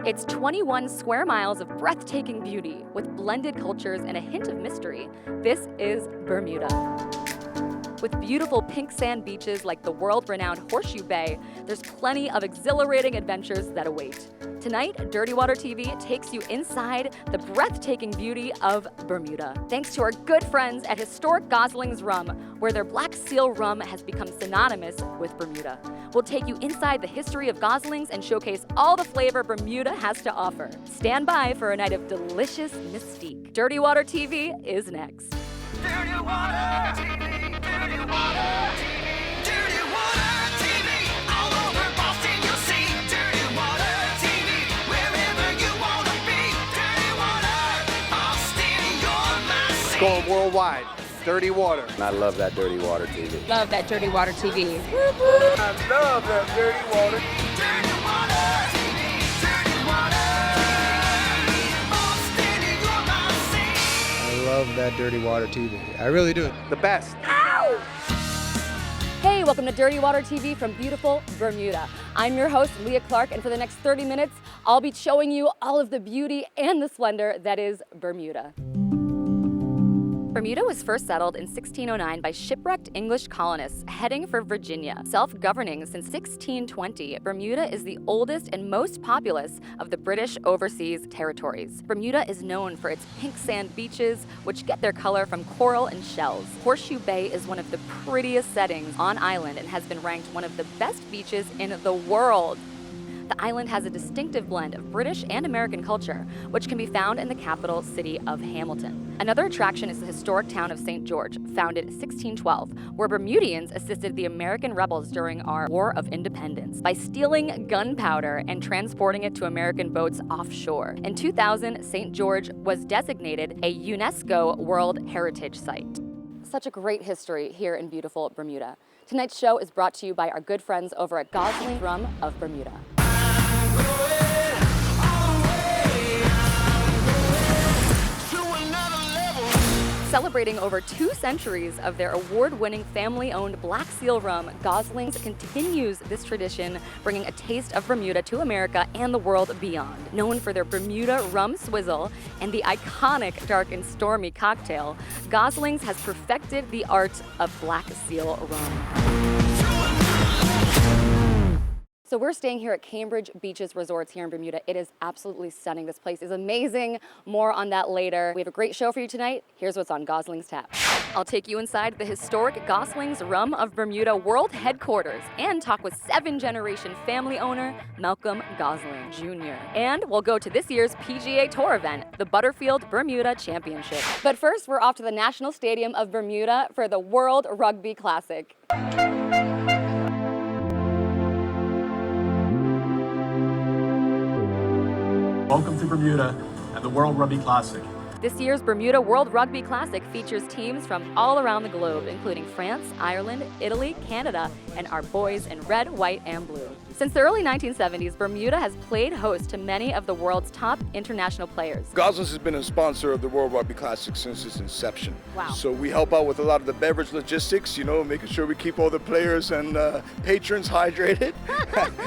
It's 21 square miles of breathtaking beauty with blended cultures and a hint of mystery. This is Bermuda. With beautiful pink sand beaches like the world-renowned Horseshoe Bay, there's plenty of exhilarating adventures that await. Tonight, Dirty Water TV takes you inside the breathtaking beauty of Bermuda. Thanks to our good friends at historic Goslings Rum, where their Black Seal Rum has become synonymous with Bermuda. We'll take you inside the history of Goslings and showcase all the flavor Bermuda has to offer. Stand by for a night of delicious mystique. Dirty Water TV is next. Dirty Water TV, Dirty Water TV, Dirty Water TV, all over Boston you'll see. Dirty Water TV, wherever you want to be. Dirty Water, Boston, you're my city. Going worldwide. Dirty Water. I love that Dirty Water TV. Love that Dirty Water TV. I love that Dirty Water. Dirty Water TV, Dirty Water, Boston, you're my city. I love that Dirty Water TV. I really do. The best. Hey, welcome to Dirty Water TV from beautiful Bermuda. I'm your host, Leah Clark, and for the next 30 minutes, I'll be showing you all of the beauty and the splendor that is Bermuda. Bermuda was first settled in 1609 by shipwrecked English colonists heading for Virginia. Self-governing since 1620, Bermuda is the oldest and most populous of the British overseas territories. Bermuda is known for its pink sand beaches, which get their color from coral and shells. Horseshoe Bay is one of the prettiest settings on island and has been ranked one of the best beaches in the world. The island has a distinctive blend of British and American culture, which can be found in the capital city of Hamilton. Another attraction is the historic town of St. George, founded in 1612, where Bermudians assisted the American rebels during our War of Independence by stealing gunpowder and transporting it to American boats offshore. In 2000, St. George was designated a UNESCO World Heritage Site. Such a great history here in beautiful Bermuda. Tonight's show is brought to you by our good friends over at Goslings Rum of Bermuda. Celebrating over 2 centuries of their award-winning family-owned Black Seal Rum, Goslings continues this tradition, bringing a taste of Bermuda to America and the world beyond. Known for their Bermuda Rum Swizzle and the iconic Dark and Stormy cocktail, Goslings has perfected the art of Black Seal Rum. So we're staying here at Cambridge Beaches Resorts here in Bermuda. It is absolutely stunning. This place is amazing. More on that later. We have a great show for you tonight. Here's what's on Goslings Tap. I'll take you inside the historic Goslings Rum of Bermuda World Headquarters and talk with 7th-generation family owner Malcolm Gosling Jr. And we'll go to this year's PGA Tour event, the Butterfield Bermuda Championship. But first, we're off to the National Stadium of Bermuda for the World Rugby Classic. Welcome to Bermuda and the World Rugby Classic. This year's Bermuda World Rugby Classic features teams from all around the globe, including France, Ireland, Italy, Canada, and our boys in red, white, and blue. Since the early 1970s, Bermuda has played host to many of the world's top international players. Goslings has been a sponsor of the World Rugby Classic since its inception. Wow. So we help out with a lot of the beverage logistics, making sure we keep all the players and patrons hydrated.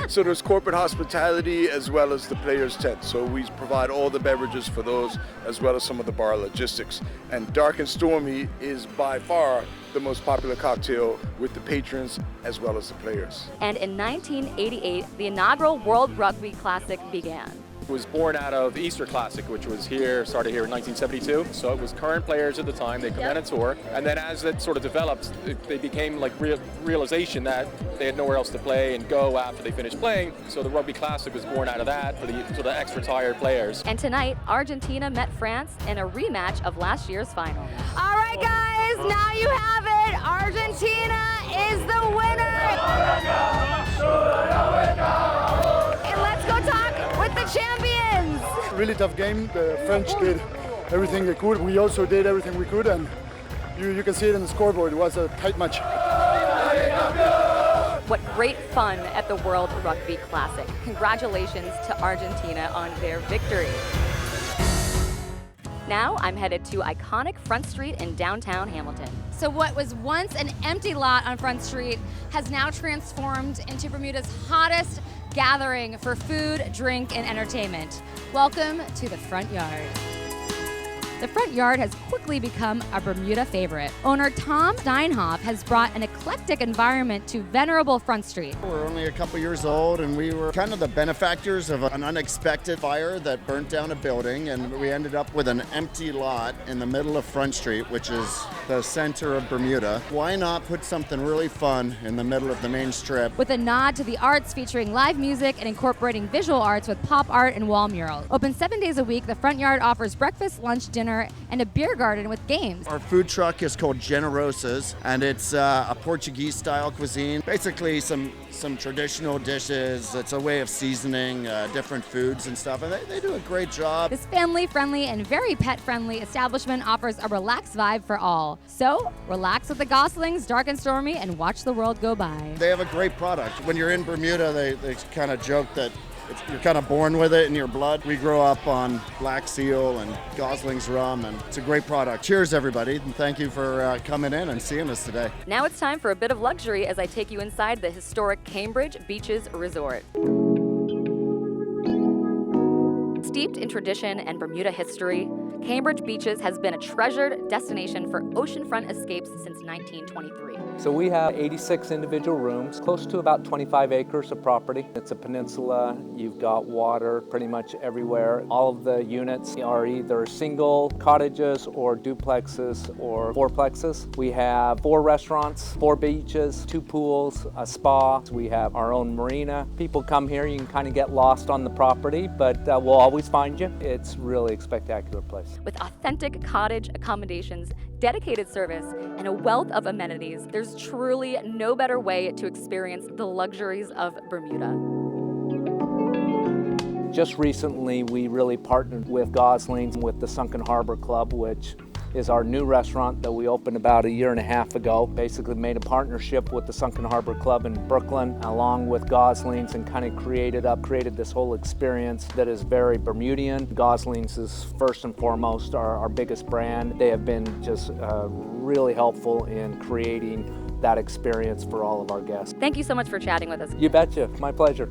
So there's corporate hospitality as well as the players' tent. So we provide all the beverages for those as well as some of the bar logistics. And Dark and Stormy is by far the most popular cocktail with the patrons as well as the players. And in 1988, the inaugural World Rugby Classic began. It was born out of Easter Classic, which was started here in 1972. So it was current players at the time, they come in and tour. And then as it sort of developed, they became like realization that they had nowhere else to play and go after they finished playing. So the Rugby Classic was born out of that for the extra tired players. And tonight, Argentina met France in a rematch of last year's final. All right, guys, now you have it. Argentina is the winner. And let's go talk with the champions. Really tough game. The French did everything they could. We also did everything we could, and you can see it in the scoreboard. It was a tight match. What great fun at the World Rugby Classic. Congratulations to Argentina on their victory. Now I'm headed to iconic Front Street in downtown Hamilton. So what was once an empty lot on Front Street has now transformed into Bermuda's hottest gathering for food, drink, and entertainment. Welcome to the front yard. The front yard has quickly become a Bermuda favorite. Owner Tom Steinhoff has brought an eclectic environment to venerable Front Street. We're only a couple years old, and we were kind of the benefactors of an unexpected fire that burnt down a building, and we ended up with an empty lot in the middle of Front Street, which is the center of Bermuda. Why not put something really fun in the middle of the main strip? With a nod to the arts featuring live music and incorporating visual arts with pop art and wall murals. Open 7 days a week, the front yard offers breakfast, lunch, dinner, and a beer garden with games. Our food truck is called Generosas, and it's a Portuguese-style cuisine. Basically, some traditional dishes. It's a way of seasoning different foods and stuff, and they do a great job. This family-friendly and very pet-friendly establishment offers a relaxed vibe for all. So, relax with the Goslings, dark and stormy, and watch the world go by. They have a great product. When you're in Bermuda, they kind of joke that you're kind of born with it in your blood. We grow up on Black Seal and Goslings Rum, and it's a great product. Cheers, everybody, and thank you for coming in and seeing us today. Now it's time for a bit of luxury as I take you inside the historic Cambridge Beaches Resort. Steeped in tradition and Bermuda history, Cambridge Beaches has been a treasured destination for oceanfront escapes since 1923. So we have 86 individual rooms, close to about 25 acres of property. It's a peninsula. You've got water pretty much everywhere. All of the units are either single cottages or duplexes or fourplexes. We have 4 restaurants, 4 beaches, 2 pools, a spa. We have our own marina. People come here, you can kind of get lost on the property, but we'll always find you. It's really a spectacular place. With authentic cottage accommodations, dedicated service, and a wealth of amenities, there's truly no better way to experience the luxuries of Bermuda. Just recently, we really partnered with Goslings with the Sunken Harbor Club, which is our new restaurant that we opened about 1.5 years ago. Basically made a partnership with the Sunken Harbor Club in Brooklyn, along with Goslings, and kind of created this whole experience that is very Bermudian. Goslings is first and foremost our biggest brand. They have been just really helpful in creating that experience for all of our guests. Thank you so much for chatting with us. You betcha, my pleasure.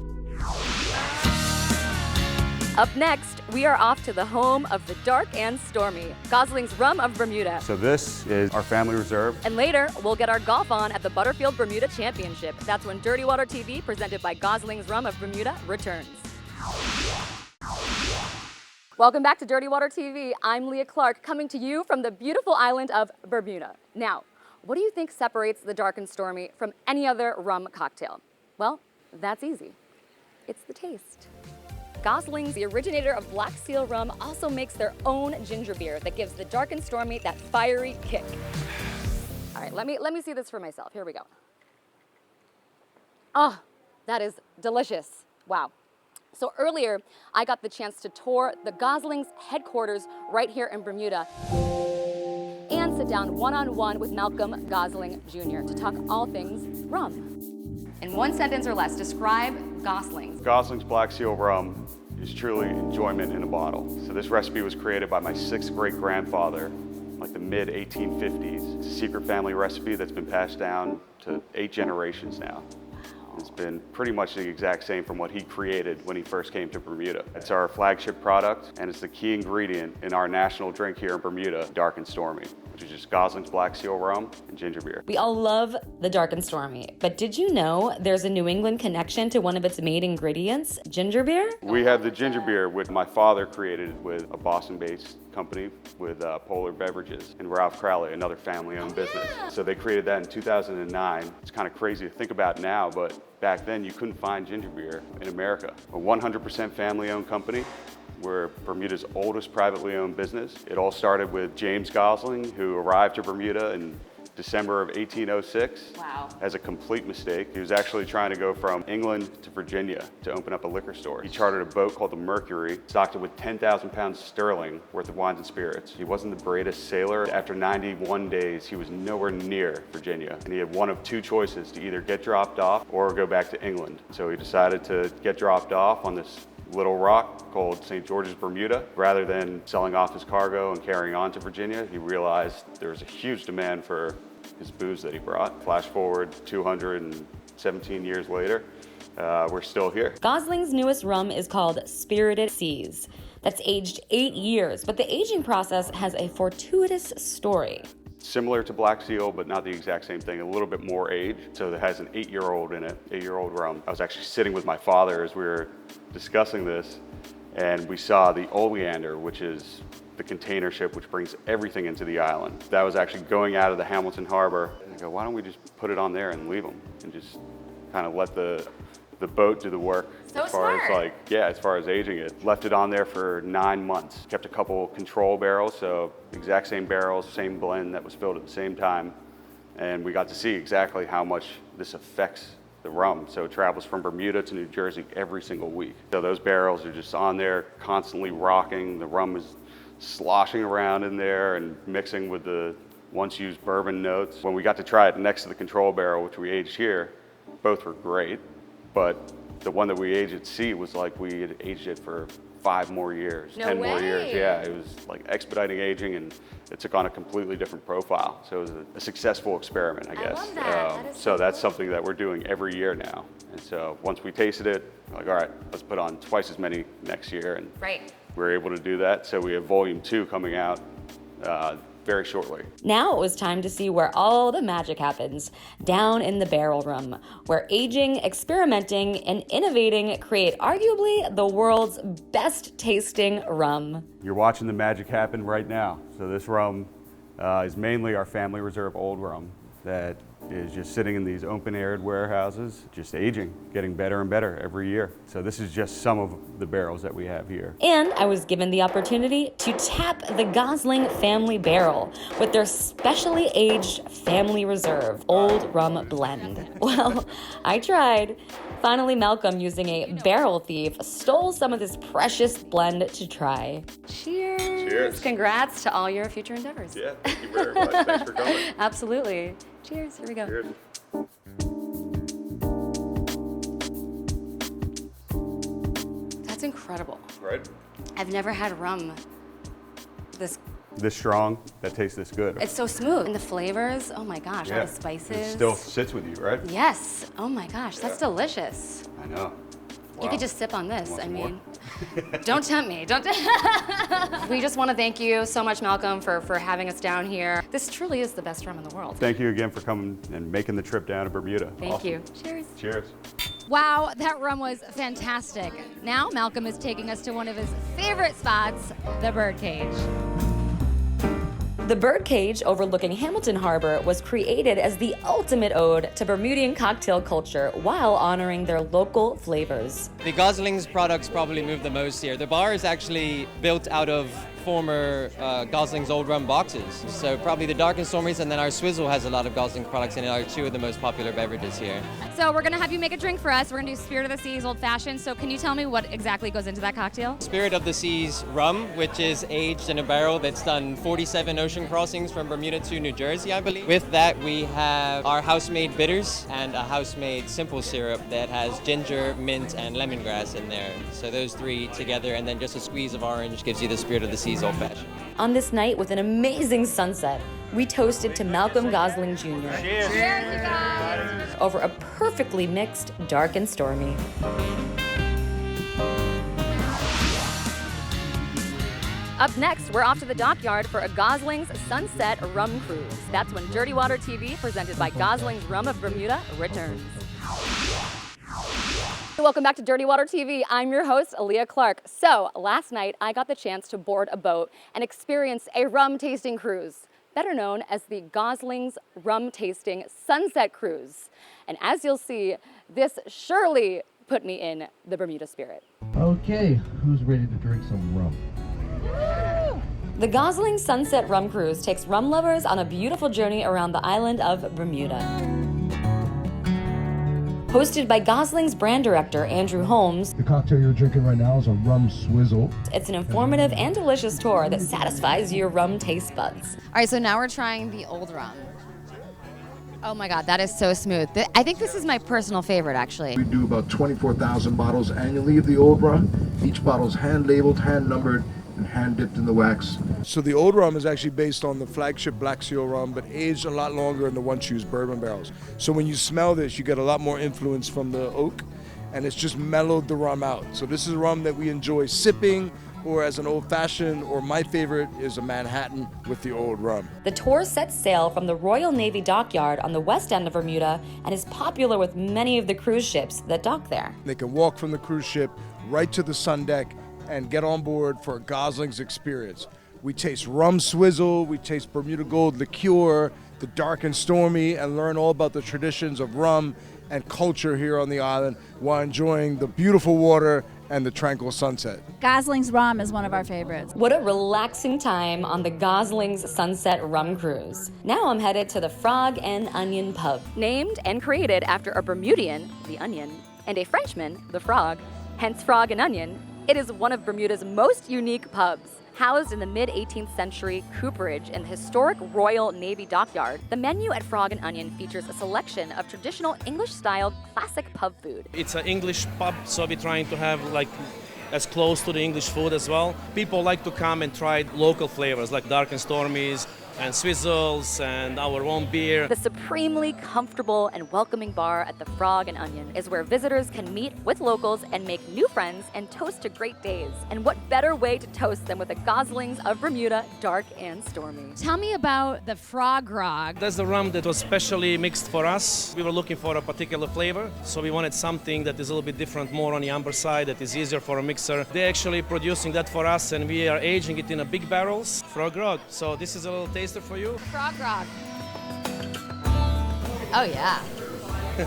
Up next, we are off to the home of the dark and stormy, Goslings Rum of Bermuda. So this is our family reserve. And later, we'll get our golf on at the Butterfield Bermuda Championship. That's when Dirty Water TV, presented by Goslings Rum of Bermuda, returns. Welcome back to Dirty Water TV. I'm Leah Clark, coming to you from the beautiful island of Bermuda. Now, what do you think separates the dark and stormy from any other rum cocktail? Well, that's easy. It's the taste. Goslings, the originator of Black Seal Rum, also makes their own ginger beer that gives the dark and stormy that fiery kick. All right, let me see this for myself. Here we go. Oh, that is delicious. Wow. So earlier, I got the chance to tour the Goslings headquarters right here in Bermuda and sit down one-on-one with Malcolm Gosling Jr. to talk all things rum. In one sentence or less, describe Goslings. Goslings Black Seal Rum is truly enjoyment in a bottle. So this recipe was created by my 6th great-grandfather, like the mid-1850s. It's a secret family recipe that's been passed down to 8 generations now. It's been pretty much the exact same from what he created when he first came to Bermuda. It's our flagship product, and it's the key ingredient in our national drink here in Bermuda, Dark and Stormy, which is just Goslings Black Seal Rum and ginger beer. We all love the Dark and Stormy, but did you know there's a New England connection to one of its main ingredients, ginger beer? We have the ginger beer, which my father created with a Boston-based company with Polar Beverages, and Ralph Crowley, another family-owned business. So they created that in 2009. It's kind of crazy to think about now, but back then you couldn't find ginger beer in America. A 100% family-owned company. We're Bermuda's oldest privately owned business. It all started with James Gosling, who arrived to Bermuda in December of 1806. Wow. As a complete mistake. He was actually trying to go from England to Virginia to open up a liquor store. He chartered a boat called the Mercury, stocked it with 10,000 pounds sterling worth of wines and spirits. He wasn't the greatest sailor. After 91 days, he was nowhere near Virginia, and he had one of 2 choices, to either get dropped off or go back to England. So he decided to get dropped off on this little rock called St. George's, Bermuda. Rather than selling off his cargo and carrying on to Virginia, he realized there was a huge demand for his booze that he brought. Flash forward 217 years later, we're still here. Goslings' newest rum is called Spirited Seas. That's aged 8 years, but the aging process has a fortuitous story. Similar to Black Seal, but not the exact same thing, a little bit more age. So it has an 8-year-old in it, 8-year-old rum. I was actually sitting with my father as we were discussing this, and we saw the Oleander, which is the container ship which brings everything into the island. That was actually going out of the Hamilton Harbor. And I go, why don't we just put it on there and leave them and just kind of let the boat do the work. So as far smart. as far as aging it. Left it on there for 9 months. Kept a couple control barrels, so exact same barrels, same blend that was filled at the same time. And we got to see exactly how much this affects the rum. So it travels from Bermuda to New Jersey every single week. So those barrels are just on there, constantly rocking. The rum is sloshing around in there and mixing with the once used bourbon notes. When we got to try it next to the control barrel, which we aged here, both were great. But the one that we aged at sea was like we had aged it for 5 more years, No 10 more way. years. Yeah, it was like expediting aging, and it took on a completely different profile. So it was a successful experiment, I guess. love that. That is so so that's cool. something that we're doing every year now. And so once we tasted it, we're like, all right, let's put on twice as many next year. And Right. we're able to do that. So we have volume 2 coming out very shortly. Now it was time to see where all the magic happens, down in the barrel room, where aging, experimenting, and innovating create arguably the world's best tasting rum. You're watching the magic happen right now. So this rum is mainly our family reserve old rum that is just sitting in these open-aired warehouses, just aging, getting better and better every year. So this is just some of the barrels that we have here. And I was given the opportunity to tap the Gosling family barrel with their specially aged family reserve old rum blend. Well, I tried. Finally, Malcolm, using a barrel thief, stole some of this precious blend to try. Cheers. Cheers. Congrats to all your future endeavors. Yeah, thank you very much. Thanks for coming. Absolutely. Cheers. Here we go. Cheers. That's incredible. Right? I've never had rum this. This strong, that tastes this good. It's so smooth. And the flavors, oh my gosh, all the spices. It still sits with you, right? Yes. Oh my gosh, that's delicious. I know. You Wow. could just sip on this. Want I some mean, don't tempt me. Don't. We just want to thank you so much, Malcolm, for having us down here. This truly is the best rum in the world. Thank you again for coming and making the trip down to Bermuda. Thank Awesome. you. Cheers. Cheers. Wow, that rum was fantastic. Now Malcolm is taking us to one of his favorite spots, the Birdcage. The Birdcage overlooking Hamilton Harbor was created as the ultimate ode to Bermudian cocktail culture while honoring their local flavors. The Goslings products probably move the most here. The bar is actually built out of former Goslings Old Rum boxes. So probably the Dark and Stormies, and then our Swizzle has a lot of Goslings products in it, are 2 of the most popular beverages here. So we're gonna have you make a drink for us. We're gonna do Spirit of the Seas Old Fashioned. So can you tell me what exactly goes into that cocktail? Spirit of the Seas Rum, which is aged in a barrel that's done 47 ocean crossings from Bermuda to New Jersey, I believe. With that, we have our house-made bitters and a house-made simple syrup that has ginger, mint, and lemongrass in there. So those 3 together, and then just a squeeze of orange gives you the Spirit of the Seas Old Fashioned. On this night with an amazing sunset, we toasted to Malcolm Gosling Jr. Cheers, you guys! over a perfectly mixed Dark and Stormy. Up next, we're off to the dockyard for a Goslings Sunset Rum Cruise. That's when Dirty Water TV, presented by Goslings Rum of Bermuda, returns. Welcome back to Dirty Water TV. I'm your host, Aaliyah Clark. So, last night I got the chance to board a boat and experience a rum tasting cruise, better known as the Goslings Rum Tasting Sunset Cruise. And as you'll see, this surely put me in the Bermuda spirit. Okay, who's ready to drink some rum? The Goslings Sunset Rum Cruise takes rum lovers on a beautiful journey around the island of Bermuda. Hosted by Goslings brand director Andrew Holmes, The cocktail you're drinking right now is a rum swizzle. it's an informative and delicious tour that satisfies your rum taste buds. All right, so now we're trying the old rum. Oh my God, that is so smooth. I think this is my personal favorite, actually. We do about 24,000 bottles annually of the old rum. Each bottle is hand-labeled, hand-numbered, and hand-dipped in the wax. So the old rum is actually based on the flagship Black Seal Rum, but aged a lot longer in the once-used bourbon barrels. So when you smell this, you get a lot more influence from the oak, and it's just mellowed the rum out. So this is a rum that we enjoy sipping or as an old-fashioned, or my favorite is a Manhattan with the old rum. The tour sets sail from the Royal Navy dockyard on the west end of Bermuda and is popular with many of the cruise ships that dock there. They can walk from the cruise ship right to the sun deck and get on board for a Goslings experience. We taste rum swizzle, we taste Bermuda Gold liqueur, the dark and stormy, and learn all about the traditions of rum and culture here on the island while enjoying the beautiful water and the tranquil sunset. Goslings Rum is one of our favorites. What a relaxing time on the Goslings Sunset Rum Cruise. Now I'm headed to the Frog and Onion Pub. Named and created after a Bermudian, the Onion, and a Frenchman, the Frog, hence Frog and Onion, it is one of Bermuda's most unique pubs. Housed in the mid-18th century cooperage in the historic Royal Navy dockyard, the menu at Frog and Onion features a selection of traditional English-style classic pub food. It's an English pub, so we're trying to have like as close to the English food as well. People like to come and try local flavors like dark and stormies and swizzles and our own beer. The supremely comfortable and welcoming bar at the Frog and Onion is where visitors can meet with locals and make new friends and toast to great days. And what better way to toast than with a Goslings of Bermuda Dark and Stormy. Tell me about the Frog Grog. That's the rum that was specially mixed for us. We were looking for a particular flavor, so we wanted something that is a little bit different, more on the amber side, that is easier for a mixer. They're actually producing that for us, and we are aging it in a big barrels, Frog Grog. So this is a little taster for you. Frog Grog. Oh yeah,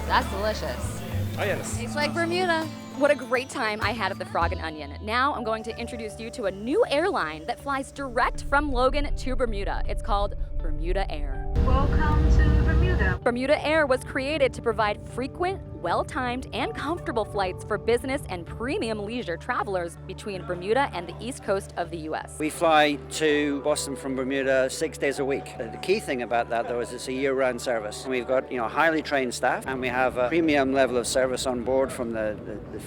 that's delicious. Oh yes. Tastes like Bermuda. What a great time I had at the Frog and Onion. Now I'm going to introduce you to a new airline that flies direct from Logan to Bermuda. It's called Bermuda Air. Welcome to Bermuda. Bermuda Air was created to provide frequent, well-timed, and comfortable flights for business and premium leisure travelers between Bermuda and the east coast of the U.S. We fly to Boston from Bermuda 6 days a week. The key thing about that, though, is it's a year-round service. We've got, highly trained staff, and we have a premium level of service on board, from the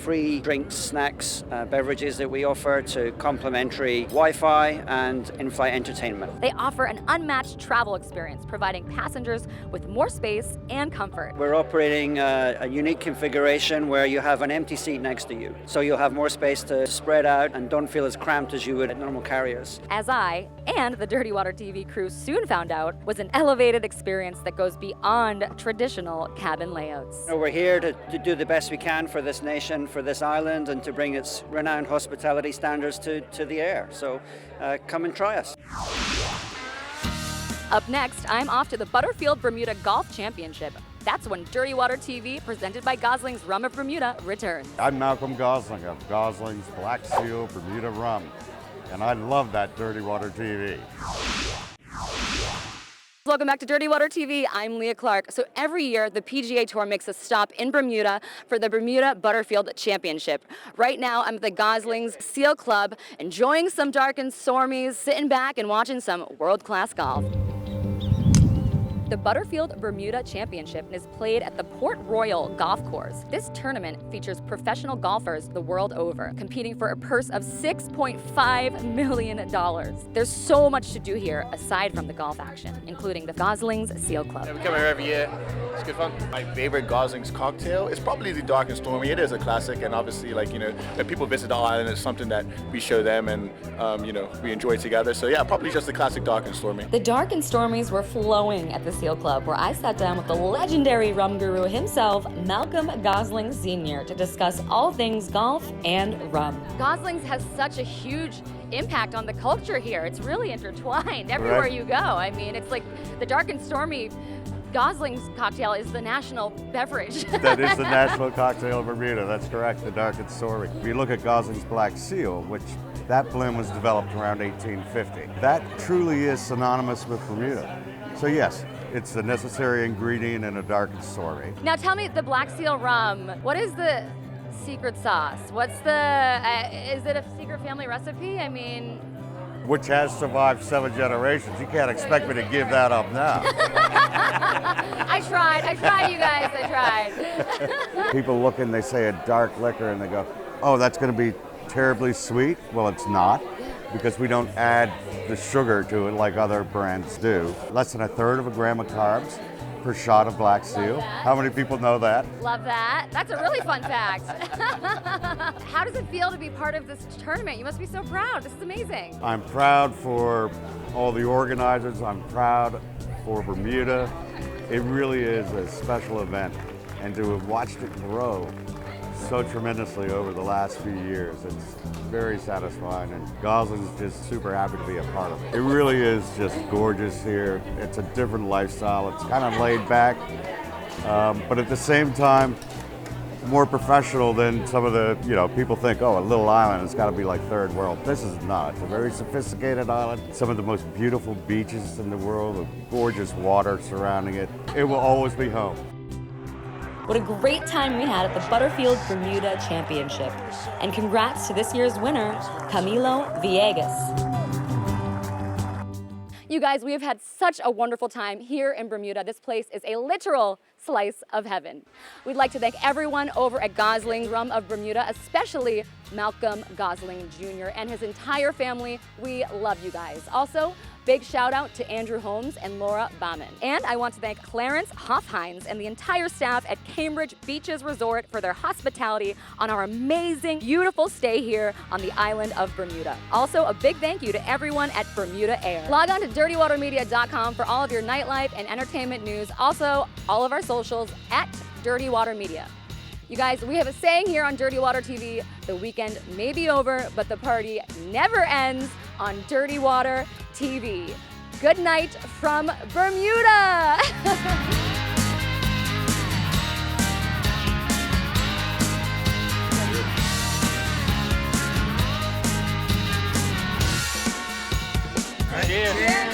free drinks, snacks, beverages that we offer, to complimentary Wi-Fi and in-flight entertainment. They offer an unmatched travel experience, providing passengers with more space and comfort. We're operating a unique configuration where you have an empty seat next to you, so you'll have more space to spread out and don't feel as cramped as you would at normal carriers. As I and the Dirty Water TV crew soon found out, was an elevated experience that goes beyond traditional cabin layouts. We're here to do the best we can for this nation, for this island, and to bring its renowned hospitality standards to the air. So come and try us. Up next, I'm off to the Butterfield Bermuda Golf Championship. That's when Dirty Water TV, presented by Goslings Rum of Bermuda, returns. I'm Malcolm Gosling of Goslings Black Seal Bermuda Rum, and I love that Dirty Water TV. Welcome back to Dirty Water TV. I'm Leah Clark. So every year, the PGA Tour makes a stop in Bermuda for the Bermuda Butterfield Championship. Right now, I'm at the Goslings Seal Club, enjoying some dark and stormies, sitting back and watching some world-class golf. The Butterfield Bermuda Championship is played at the Port Royal Golf Course. This tournament features professional golfers the world over, competing for a purse of $6.5 million. There's so much to do here aside from the golf action, including the Goslings Seal Club. We come here every year. It's good fun. My favorite Goslings cocktail is probably the Dark and Stormy. It is a classic, and obviously, when people visit the island, it's something that we show them and, we enjoy together. So yeah, probably just the classic Dark and Stormy. The Dark and Stormies were flowing at the Seal Club, where I sat down with the legendary rum guru himself, Malcolm Gosling Sr., to discuss all things golf and rum. Goslings has such a huge impact on the culture here. It's really intertwined everywhere Right. you go. I mean, it's like the Dark and Stormy Goslings cocktail is the national beverage. That is the national cocktail of Bermuda. That's correct, the Dark and Stormy. If you look at Goslings Black Seal, which that blend was developed around 1850, that truly is synonymous with Bermuda. So yes, it's the necessary ingredient in a Dark and Stormy. Now tell me, the Black Seal Rum, what is the secret sauce? What's the, is it a secret family recipe? I mean... Which has survived 7 generations. You can't expect me to give that up now. I tried, you guys, I tried. People look and they say a dark liquor and they go, oh, that's going to be terribly sweet. Well, it's not, because we don't add the sugar to it like other brands do. Less than 1/3 of a gram of carbs, per shot of Black Seal. How many people know that? Love that. That's a really fun fact. How does it feel to be part of this tournament? You must be so proud. This is amazing. I'm proud for all the organizers. I'm proud for Bermuda. It really is a special event, and to have watched it grow so tremendously over the last few years, it's very satisfying, and Goslings is just super happy to be a part of it. It really is just gorgeous here. It's a different lifestyle. It's kind of laid back, but at the same time, more professional than some of the, people think, oh, a little island, it's got to be like third world. This is not. It's a very sophisticated island. Some of the most beautiful beaches in the world, with gorgeous water surrounding it. It will always be home. What a great time we had at the Butterfield Bermuda Championship. And congrats to this year's winner, Camilo Villegas. You guys, we have had such a wonderful time here in Bermuda. This place is a literal slice of heaven. We'd like to thank everyone over at Goslings Rum of Bermuda, especially Malcolm Gosling Jr. and his entire family. We love you guys. Also, big shout out to Andrew Holmes and Laura Bauman. And I want to thank Clarence Hoffhines and the entire staff at Cambridge Beaches Resort for their hospitality on our amazing, beautiful stay here on the island of Bermuda. Also, a big thank you to everyone at Bermuda Air. Log on to dirtywatermedia.com for all of your nightlife and entertainment news. Also, all of our socials at Dirty Water Media. You guys, we have a saying here on Dirty Water TV, the weekend may be over, but the party never ends on Dirty Water TV. Good night from Bermuda! Cheers.